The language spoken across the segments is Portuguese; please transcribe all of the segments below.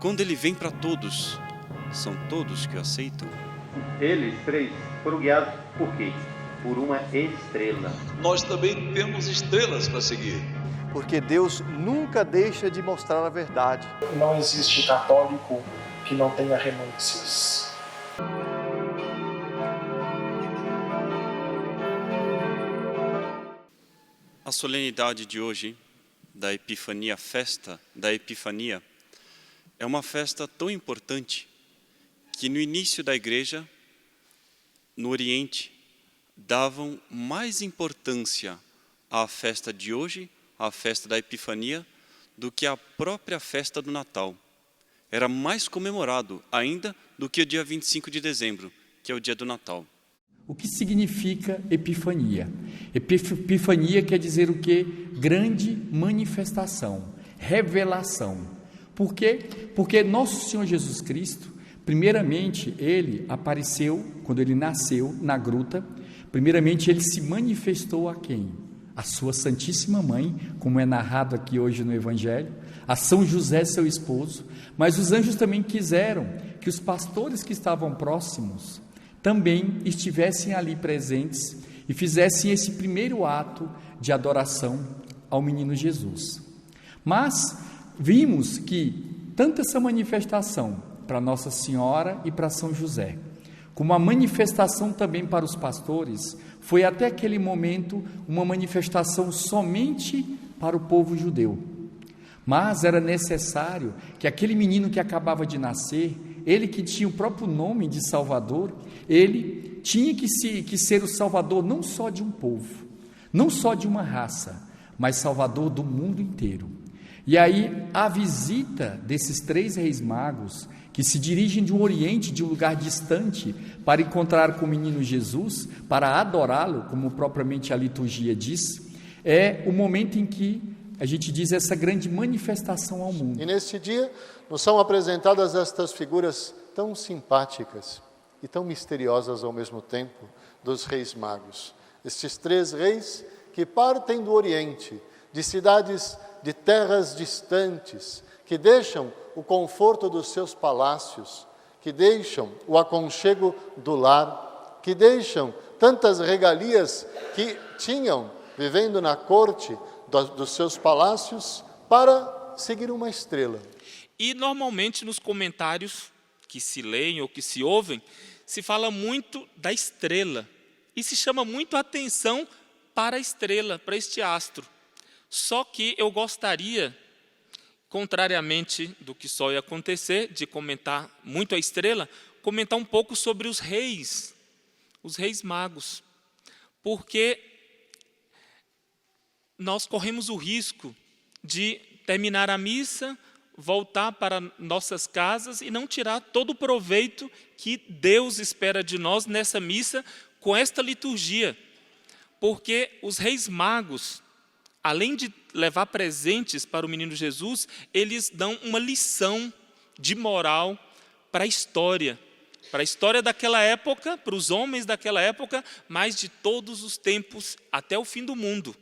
Quando ele vem para todos, são todos que o aceitam? Eles três foram guiados por quê? Por uma estrela. Nós também temos estrelas para seguir. Porque Deus nunca deixa de mostrar a verdade. Não existe católico que não tenha renúncias. A solenidade de hoje, da Epifania, a festa da Epifania, é uma festa tão importante que no início da igreja, no Oriente, davam mais importância à festa de hoje, à festa da Epifania, do que à própria festa do Natal. Era mais comemorado ainda do que o dia 25 de dezembro, que é o dia do Natal. O que significa Epifania? Epifania quer dizer o quê? Grande manifestação, revelação. Por quê? Porque nosso Senhor Jesus Cristo, primeiramente, Ele apareceu, quando Ele nasceu na gruta, primeiramente Ele se manifestou a quem? A sua Santíssima Mãe, como é narrado aqui hoje no Evangelho, a São José, seu esposo, mas os anjos também quiseram que os pastores que estavam próximos também estivessem ali presentes e fizessem esse primeiro ato de adoração ao menino Jesus. Mas vimos que tanto essa manifestação para Nossa Senhora e para São José, como a manifestação também para os pastores, foi até aquele momento uma manifestação somente para o povo judeu. Mas era necessário que aquele menino que acabava de nascer, ele que tinha o próprio nome de Salvador, ele tinha que ser o Salvador não só de um povo, não só de uma raça, mas Salvador do mundo inteiro. E aí a visita desses três reis magos, que se dirigem de um Oriente, de um lugar distante, para encontrar com o menino Jesus, para adorá-lo, como propriamente a liturgia diz, é o momento em que a gente diz essa grande manifestação ao mundo. E neste dia nos são apresentadas estas figuras tão simpáticas e tão misteriosas ao mesmo tempo dos reis magos. Estes três reis que partem do Oriente, de cidades, de terras distantes, que deixam o conforto dos seus palácios, que deixam o aconchego do lar, que deixam tantas regalias que tinham vivendo na corte dos seus palácios para seguir uma estrela. E normalmente nos comentários que se leem ou que se ouvem, se fala muito da estrela e se chama muito a atenção para a estrela, para este astro. Só que eu gostaria, contrariamente do que só ia acontecer, de comentar muito a estrela, comentar um pouco sobre os reis magos, porque nós corremos o risco de terminar a missa, voltar para nossas casas e não tirar todo o proveito que Deus espera de nós nessa missa com esta liturgia. Porque os reis magos, além de levar presentes para o menino Jesus, eles dão uma lição de moral para a história daquela época, para os homens daquela época, mas de todos os tempos até o fim do mundo.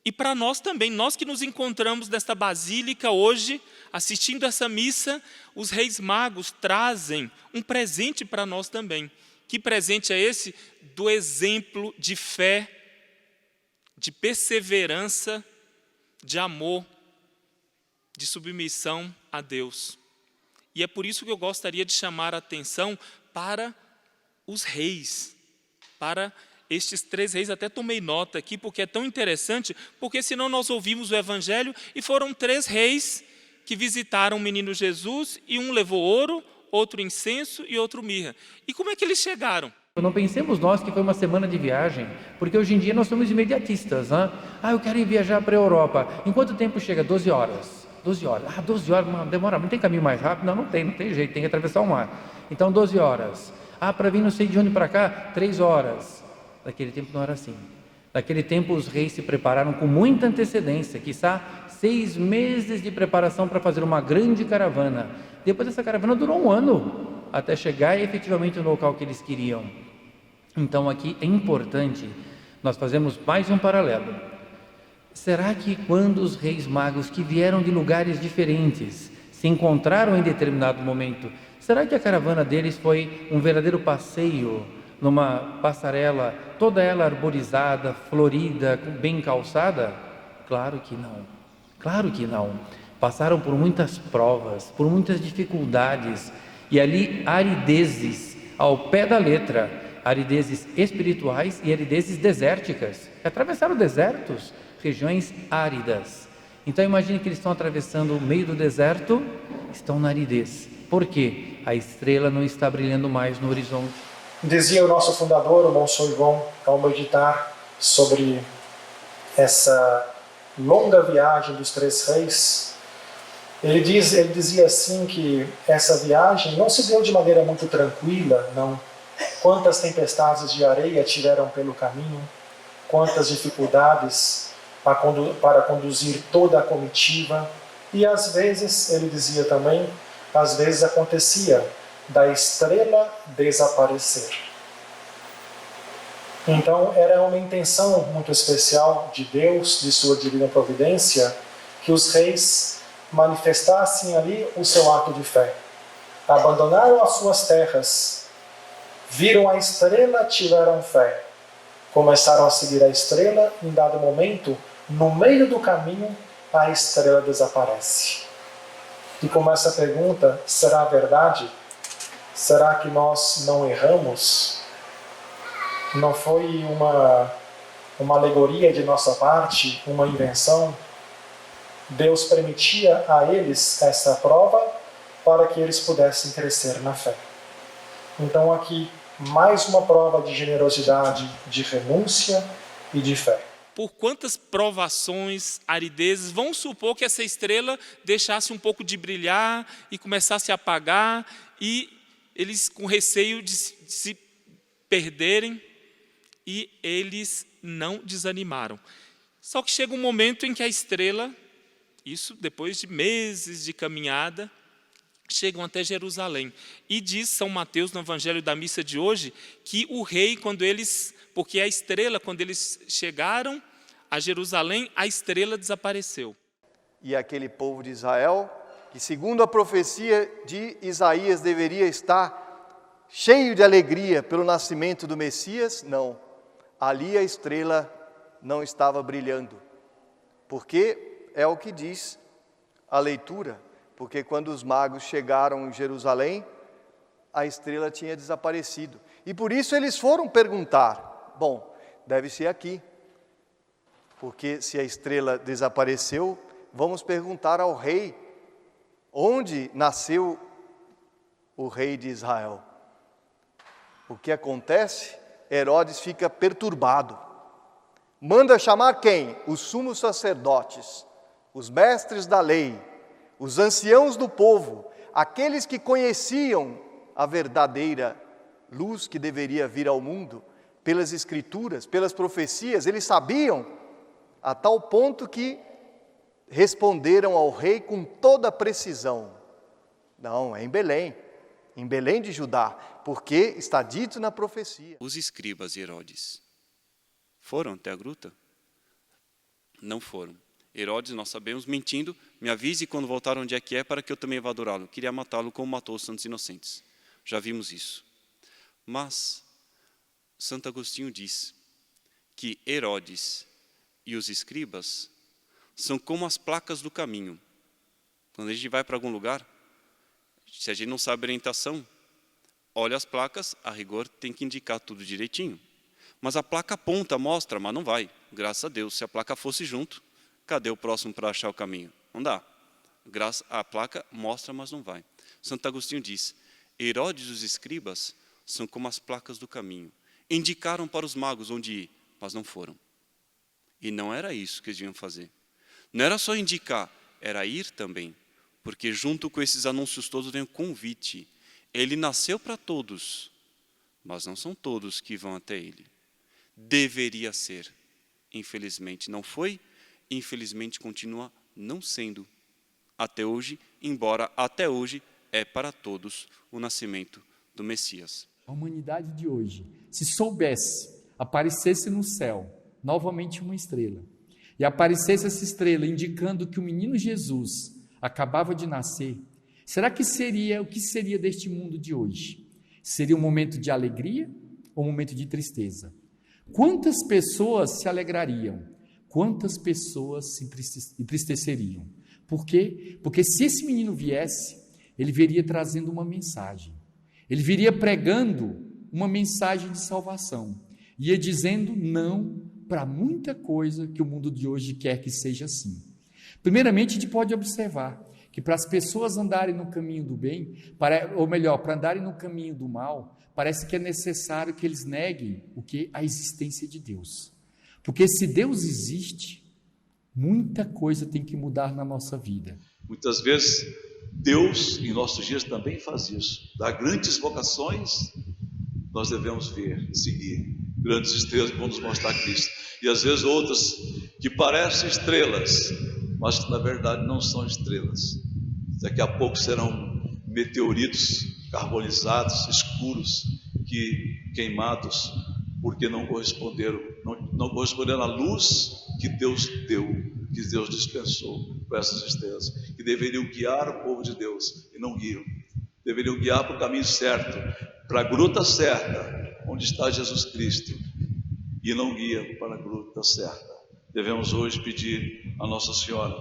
E para nós também, nós que nos encontramos nesta basílica hoje, assistindo essa missa, os reis magos trazem um presente para nós também. Que presente é esse? Do exemplo de fé, de perseverança, de amor, de submissão a Deus. E é por isso que eu gostaria de chamar a atenção para os reis, para estes três reis. Até tomei nota aqui, porque é tão interessante, porque senão nós ouvimos o Evangelho e foram três reis que visitaram o menino Jesus, e um levou ouro, outro incenso e outro mirra. E como é que eles chegaram? Não pensemos nós que foi uma semana de viagem, porque hoje em dia nós somos imediatistas, né? Eu quero ir viajar para a Europa. Em quanto tempo chega? 12 horas. 12 horas. 12 horas, demora, não tem caminho mais rápido? Não tem jeito, tem que atravessar o mar. Então 12 horas. Para vir não sei de onde para cá, 3 horas. Naquele tempo não era assim. Naquele tempo os reis se prepararam com muita antecedência, quiçá 6 meses de preparação para fazer uma grande caravana. Depois dessa caravana durou 1 ano, até chegar efetivamente no local que eles queriam. Então aqui é importante, nós fazemos mais um paralelo. Será que quando os reis magos que vieram de lugares diferentes se encontraram em determinado momento. Será que a caravana deles foi um verdadeiro passeio numa passarela, toda ela arborizada, florida, bem calçada? Claro que não, claro que não. Passaram por muitas provas, por muitas dificuldades, e ali aridezes ao pé da letra, aridezes espirituais e aridezes desérticas. Atravessaram desertos, regiões áridas. Então imagine que eles estão atravessando o meio do deserto, estão na aridez. Por quê? A estrela não está brilhando mais no horizonte. Dizia o nosso fundador, o Monsenhor Yvon, ao meditar sobre essa longa viagem dos Três Reis, ele dizia assim que essa viagem não se deu de maneira muito tranquila, não. Quantas tempestades de areia tiveram pelo caminho, quantas dificuldades para conduzir toda a comitiva, e às vezes, ele dizia também, às vezes acontecia da estrela desaparecer. Então era uma intenção muito especial de Deus, de sua divina providência, que os reis manifestassem ali o seu ato de fé. Abandonaram as suas terras, viram a estrela, tiveram fé. Começaram a seguir a estrela, em dado momento, no meio do caminho, a estrela desaparece. E começa a pergunta, será verdade? Será que nós não erramos? Não foi uma alegoria de nossa parte, uma invenção? Deus permitia a eles essa prova para que eles pudessem crescer na fé. Então aqui, mais uma prova de generosidade, de renúncia e de fé. Por quantas provações, aridezes, vamos supor que essa estrela deixasse um pouco de brilhar e começasse a apagar, e eles com receio de se perderem, e eles não desanimaram. Só que chega um momento em que a estrela, isso depois de meses de caminhada, chegam até Jerusalém. E diz São Mateus, no Evangelho da Missa de hoje, que o rei, porque a estrela, quando eles chegaram a Jerusalém, a estrela desapareceu. E aquele povo de Israel, que segundo a profecia de Isaías deveria estar cheio de alegria pelo nascimento do Messias, não. Ali a estrela não estava brilhando. Porque é o que diz a leitura. Porque quando os magos chegaram em Jerusalém, a estrela tinha desaparecido. E por isso eles foram perguntar, bom, deve ser aqui. Porque se a estrela desapareceu, vamos perguntar ao rei, onde nasceu o rei de Israel? O que acontece? Herodes fica perturbado. Manda chamar quem? Os sumos sacerdotes, os mestres da lei, os anciãos do povo, aqueles que conheciam a verdadeira luz que deveria vir ao mundo, pelas escrituras, pelas profecias, eles sabiam, a tal ponto que responderam ao rei com toda precisão. Não, é em Belém de Judá, porque está dito na profecia. Os escribas e Herodes foram até a gruta? Não foram. Herodes, nós sabemos, mentindo, me avise quando voltar onde é que é, para que eu também vá adorá-lo. Queria matá-lo como matou os santos inocentes. Já vimos isso. Mas Santo Agostinho diz que Herodes e os escribas são como as placas do caminho. Quando a gente vai para algum lugar, se a gente não sabe orientação, olha as placas, a rigor tem que indicar tudo direitinho. Mas a placa aponta, mostra, mas não vai. Graças a Deus, se a placa fosse junto, cadê o próximo para achar o caminho? Não dá. A placa mostra, mas não vai. Santo Agostinho diz, Herodes e os escribas são como as placas do caminho. Indicaram para os magos onde ir, mas não foram. E não era isso que eles deviam fazer. Não era só indicar, era ir também. Porque junto com esses anúncios todos vem o convite. Ele nasceu para todos, mas não são todos que vão até ele. Deveria ser. Infelizmente não foi, infelizmente continua não sendo. Até hoje, embora até hoje é para todos o nascimento do Messias. A humanidade de hoje, se soubesse, aparecesse no céu, novamente uma estrela, e aparecesse essa estrela indicando que o menino Jesus acabava de nascer, Será que o que seria deste mundo de hoje? Seria um momento de alegria ou um momento de tristeza? Quantas pessoas se alegrariam? Quantas pessoas se entristeceriam? Por quê? Porque se esse menino viesse, ele viria trazendo uma mensagem. Ele viria pregando uma mensagem de salvação. Ia dizendo não para muita coisa que o mundo de hoje quer que seja assim. Primeiramente, a gente pode observar que para as pessoas andarem no caminho do bem, ou melhor, para andarem no caminho do mal, parece que é necessário que eles neguem o que? A existência de Deus. Porque se Deus existe, muita coisa tem que mudar na nossa vida. Muitas vezes, Deus, em nossos dias, também faz isso. Dá grandes vocações, nós devemos ver e seguir. Grandes estrelas que vão nos mostrar Cristo. E às vezes outras que parecem estrelas, mas que na verdade não são estrelas. Daqui a pouco serão meteoritos carbonizados, escuros, queimados, porque não corresponderam à luz que Deus deu, que Deus dispensou para essas estrelas, que deveriam guiar o povo de Deus e não guiam. Deveriam guiar para o caminho certo, para a gruta certa, onde está Jesus Cristo, e não guiam para a gruta certa. Devemos hoje pedir a Nossa Senhora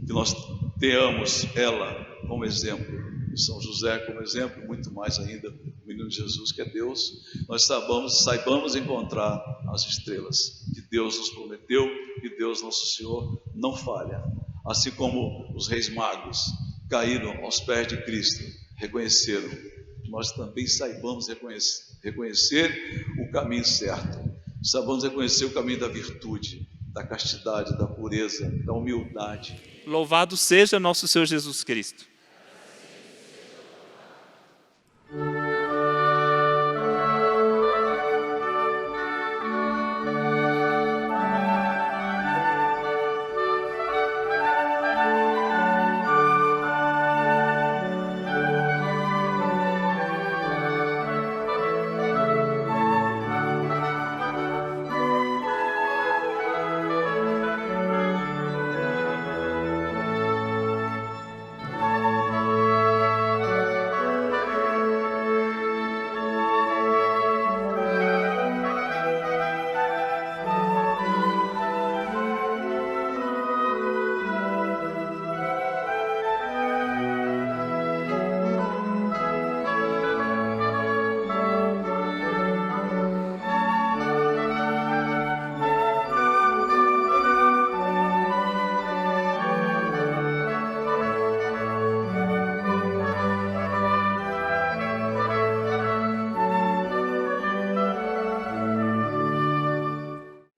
que nós tenhamos ela como exemplo, e São José como exemplo, muito mais ainda o menino Jesus, que é Deus. Nós saibamos encontrar as estrelas que Deus nos prometeu, e Deus Nosso Senhor não falha. Assim como os reis magos caíram aos pés de Cristo, reconheceram, nós também saibamos reconhecer o caminho certo, saibamos reconhecer o caminho da virtude, da castidade, da pureza, da humildade. Louvado seja nosso Senhor Jesus Cristo.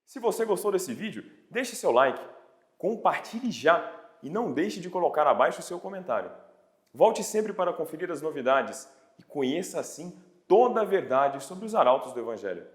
Se você gostou desse vídeo, deixe seu like, compartilhe já e não deixe de colocar abaixo o seu comentário. Volte sempre para conferir as novidades e conheça assim toda a verdade sobre os arautos do Evangelho.